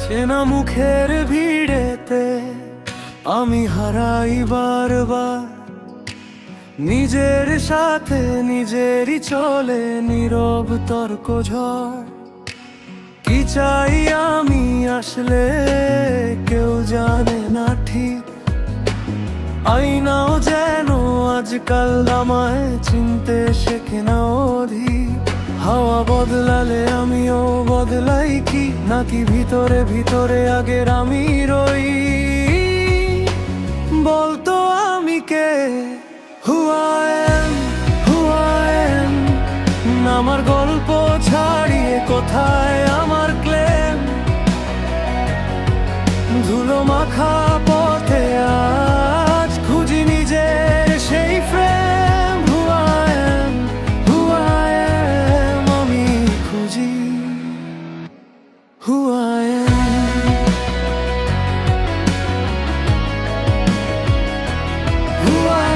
চেনা মুখের ভিড়েতে আমি হারাই বারবার, নিজের সাথে নিজেরই চলে নীরব তর্ক ঝড়। কি চাই আমি আসলে কেউ জানে না ঠিক, আইনাও যেন আজকাল আমায় চিনতে শেখে না অধিক। হাওয়া বদলালে আমিও বদলাই কি, নাকি ভিতরে ভিতরে আগের আমি রই? বলতো আমি কে? Who I am, who I am? আমার গল্প ছাড়িয়ে কোথায় আমার ক্লেম? ধুলো মাখা পথে আজ খুঁজি নিজের সেই frame. Who I am, who I am? আমি খুঁজি who I am. Who I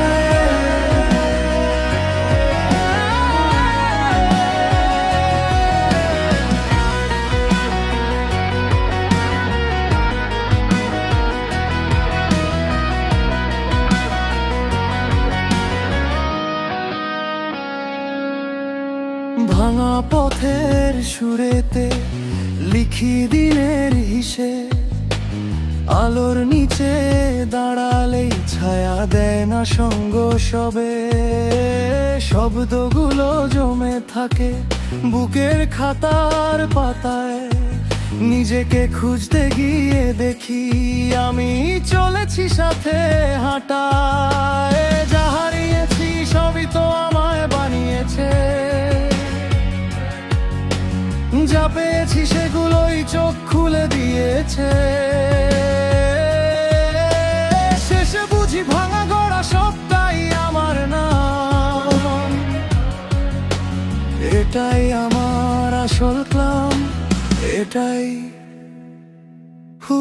ভাঙা পথের সুরেতে লিখি দিনের হিসেব, আলোর নিচে দাঁড়ালেই ছায়া দেয় না সঙ্গ সবে। শব্দগুলো জমে থাকে বুকের খাতার পাতায়, নিজেকে খুঁজতে গিয়ে দেখি আমি চলেছি সাথে হাঁটায়। যা হারিয়েছি সবই তো আমায় বানিয়েছে, যা পেয়েছি সেগুলোই চোখ খুলে দিয়েছে। শেষে বুঝি ভাঙা গড়া সবটাই আমার না, এটাই আমার আসল ক্লাম, এটাই who